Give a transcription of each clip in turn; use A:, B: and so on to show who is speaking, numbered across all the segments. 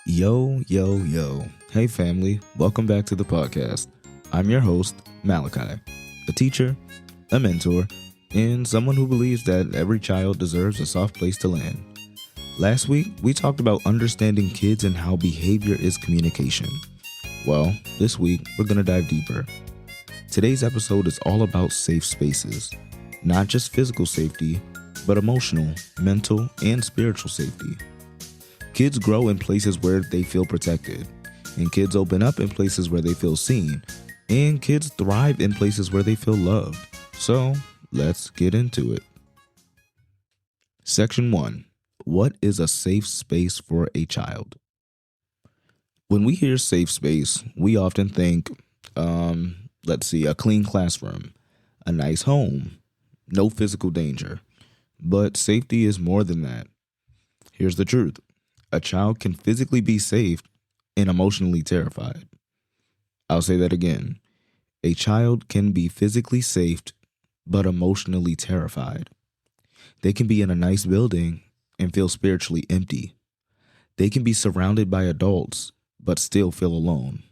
A: Yo, yo, yo. Hey, family. Welcome back to the podcast. I'm your host, Malachi, a teacher, a mentor, and someone who believes that every child deserves a soft place to land. Last week, we talked about understanding kids and how behavior is communication. Well, this week, we're going to dive deeper. Today's episode is all about safe spaces, not just physical safety, but emotional, mental, and spiritual safety. Kids grow in places where they feel protected, and kids open up in places where they feel seen, and kids thrive in places where they feel loved. So, let's get into it. Section 1. What is a safe space for a child? When we hear safe space, we often think, a clean classroom, a nice home, no physical danger. But safety is more than that. Here's the truth. A child can physically be safe and emotionally terrified. I'll say that again. A child can be physically safe but emotionally terrified. They can be in a nice building and feel spiritually empty. They can be surrounded by adults but still feel alone.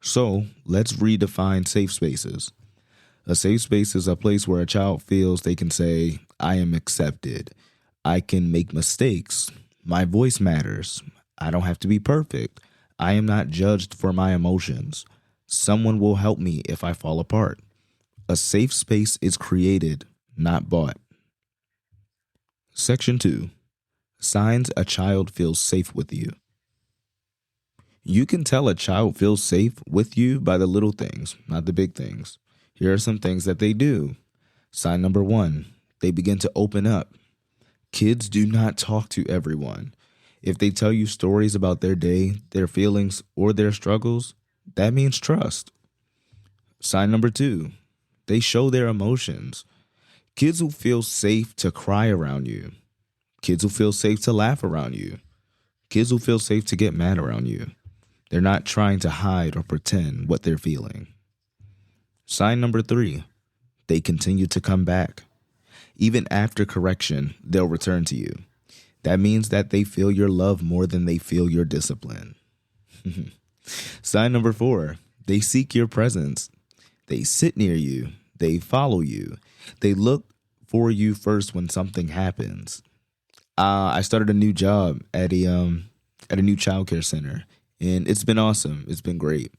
A: So, let's redefine safe spaces. A safe space is a place where a child feels they can say, I am accepted. I can make mistakes. My voice matters. I don't have to be perfect. I am not judged for my emotions. Someone will help me if I fall apart. A safe space is created, not bought. Section 2. Signs a child feels safe with you. You can tell a child feels safe with you by the little things, not the big things. Here are some things that they do. Sign number 1, they begin to open up. Kids do not talk to everyone. If they tell you stories about their day, their feelings, or their struggles, that means trust. Sign number 2, they show their emotions. Kids will feel safe to cry around you. Kids will feel safe to laugh around you. Kids will feel safe to get mad around you. They're not trying to hide or pretend what they're feeling. Sign number 3, they continue to come back. Even after correction, they'll return to you. That means that they feel your love more than they feel your discipline. Sign number 4, they seek your presence. They sit near you. They follow you. They look for you first when something happens. I started a new job at a new childcare center, and it's been awesome. It's been great.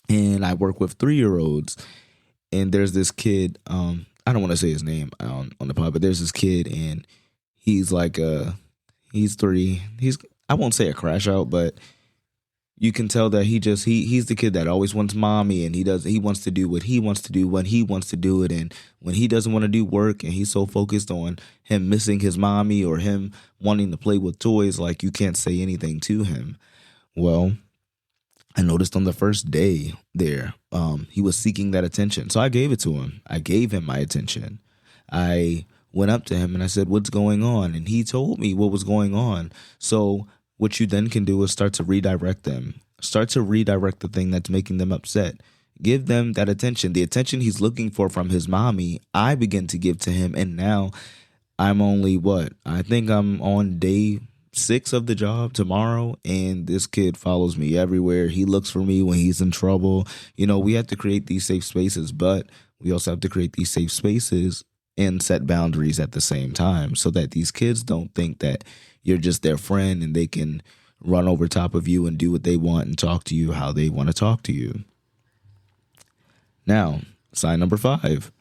A: And I work with 3-year-olds, and there's this kid, I don't want to say his name on the pod, but there's this kid, and he's like, he's 3. I won't say a crash out, but you can tell that he's the kid that always wants mommy, and he wants to do what he wants to do when he wants to do it. And when he doesn't want to do work and he's so focused on him missing his mommy or him wanting to play with toys, like you can't say anything to him. Well, I noticed on the first day there, he was seeking that attention. So I gave it to him. I gave him my attention. I went up to him and I said, what's going on? And he told me what was going on. So what you then can do is start to redirect them. Start to redirect the thing that's making them upset. Give them that attention. The attention he's looking for from his mommy, I begin to give to him. And now I'm only I think I'm on day 6 of the job tomorrow, and this kid follows me everywhere. He looks for me when he's in trouble. We have to create these safe spaces, but we also have to create these safe spaces and set boundaries at the same time so that these kids don't think that you're just their friend and they can run over top of you and do what they want and talk to you how they want to talk to you. Now, sign number 5,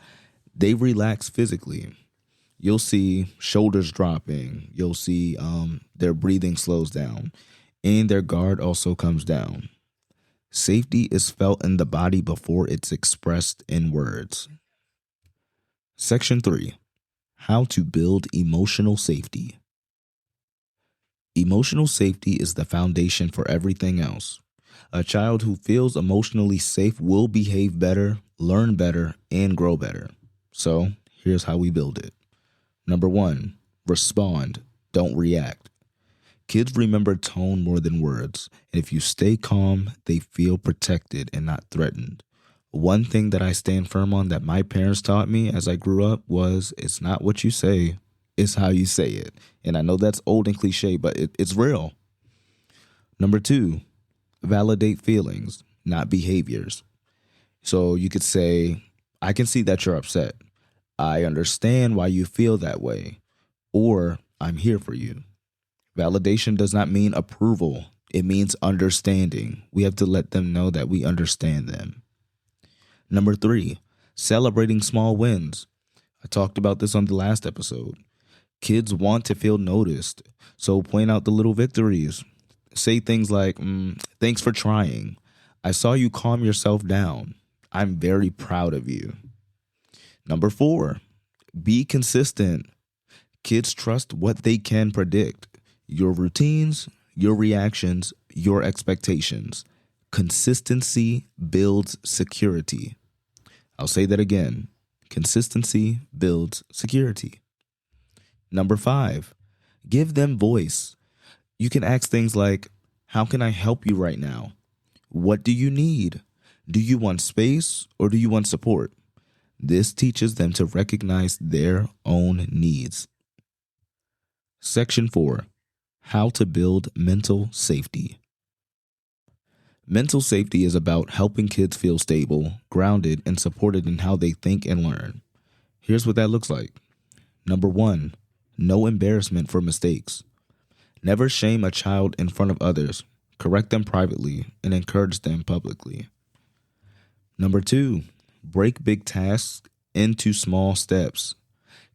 A: they relax physically. You'll see shoulders dropping. You'll see their breathing slows down, and their guard also comes down. Safety is felt in the body before it's expressed in words. Section 3, how to build emotional safety. Emotional safety is the foundation for everything else. A child who feels emotionally safe will behave better, learn better, and grow better. So here's how we build it. Number 1, respond, don't react. Kids remember tone more than words. And if you stay calm, they feel protected and not threatened. One thing that I stand firm on that my parents taught me as I grew up was it's not what you say, it's how you say it. And I know that's old and cliche, but it's real. Number two, validate feelings, not behaviors. So you could say, I can see that you're upset. I understand why you feel that way. Or I'm here for you. Validation does not mean approval. It means understanding. We have to let them know that we understand them. Number three, celebrating small wins. I talked about this on the last episode. Kids want to feel noticed, so point out the little victories. Say things like, thanks for trying. I saw you calm yourself down. I'm very proud of you. Number four, be consistent. Kids trust what they can predict. Your routines, your reactions, your expectations. Consistency builds security. I'll say that again. Consistency builds security. Number five, give them voice. You can ask things like, how can I help you right now? What do you need? Do you want space or do you want support? This teaches them to recognize their own needs. Section 4, how to build mental safety. Mental safety is about helping kids feel stable, grounded, and supported in how they think and learn. Here's what that looks like. Number one, no embarrassment for mistakes. Never shame a child in front of others. Correct them privately and encourage them publicly. Number two, break big tasks into small steps.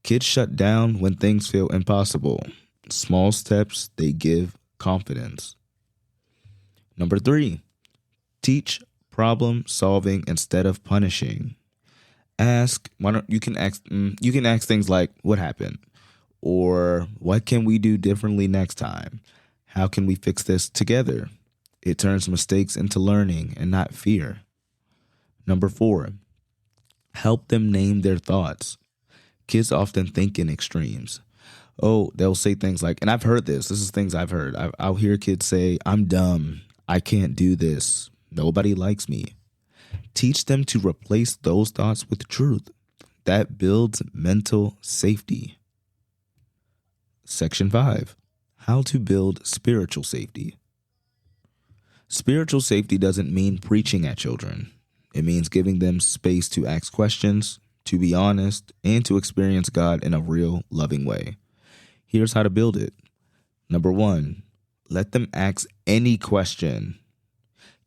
A: Kids shut down when things feel impossible. Small steps, they give confidence. Number three, teach problem solving instead of punishing. You can ask things like, what happened? Or what can we do differently next time? How can we fix this together? It turns mistakes into learning and not fear. Number four, help them name their thoughts. Kids often think in extremes. Oh, they'll say things like, and I've heard this. This is things I've heard. I'll hear kids say, I'm dumb. I can't do this. Nobody likes me. Teach them to replace those thoughts with truth. That builds mental safety. Section 5, how to build spiritual safety. Spiritual safety doesn't mean preaching at children. It means giving them space to ask questions, to be honest, and to experience God in a real, loving way. Here's how to build it. Number one, let them ask any question.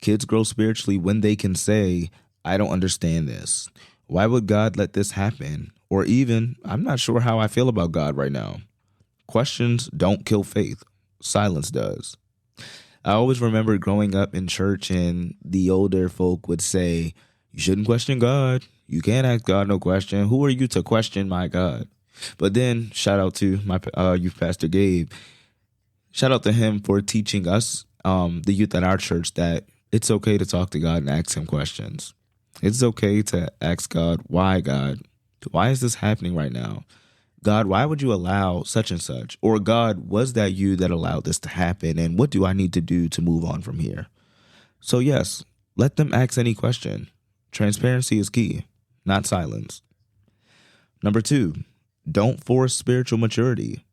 A: Kids grow spiritually when they can say, I don't understand this. Why would God let this happen? Or even, I'm not sure how I feel about God right now. Questions don't kill faith. Silence does. I always remember growing up in church and the older folk would say, you shouldn't question God. You can't ask God no question. Who are you to question my God? But then shout out to my youth pastor, Gabe. Shout out to him for teaching us, the youth at our church, that it's okay to talk to God and ask him questions. It's okay to ask God, why God? Why is this happening right now? God, why would you allow such and such? Or God, was that you that allowed this to happen? And what do I need to do to move on from here? So yes, let them ask any question. Transparency is key, not silence. Number two, don't force spiritual maturity.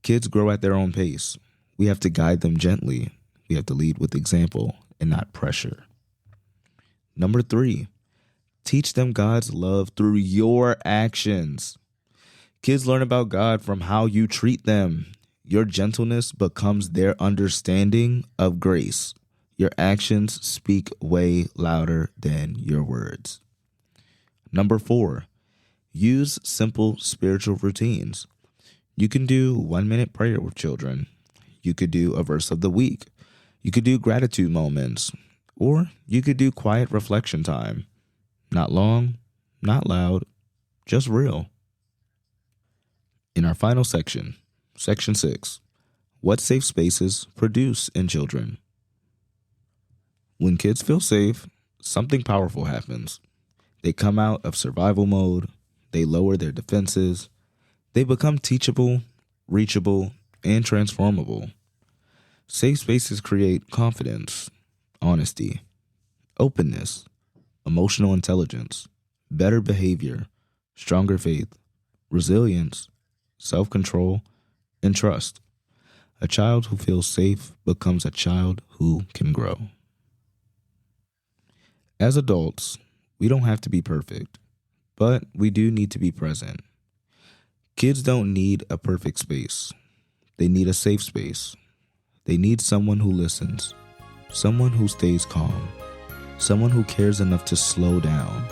A: Kids grow at their own pace. We have to guide them gently. We have to lead with example and not pressure. Number three, teach them God's love through your actions. Kids learn about God from how you treat them. Your gentleness becomes their understanding of grace. Your actions speak way louder than your words. Number four, use simple spiritual routines. You can do 1-minute prayer with children. You could do a verse of the week. You could do gratitude moments. Or you could do quiet reflection time. Not long, not loud, just real. In our final section, Section 6, what safe spaces produce in children? When kids feel safe, something powerful happens. They come out of survival mode, they lower their defenses, they become teachable, reachable, and transformable. Safe spaces create confidence, honesty, openness, emotional intelligence, better behavior, stronger faith, resilience, self-control, and trust. A child who feels safe becomes a child who can grow. As adults, we don't have to be perfect, but we do need to be present. Kids don't need a perfect space. They need a safe space. They need someone who listens, someone who stays calm, someone who cares enough to slow down,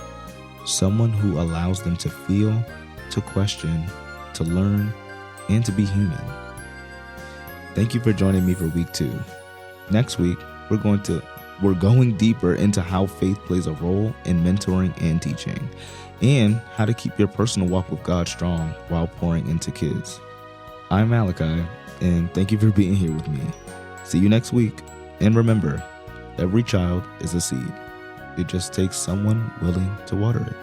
A: someone who allows them to feel, to question, to learn, and to be human. Thank you for joining me for week 2. Next week, we're going deeper into how faith plays a role in mentoring and teaching, and how to keep your personal walk with God strong while pouring into kids. I'm Malachi, and thank you for being here with me. See you next week, and remember, every child is a seed. It just takes someone willing to water it.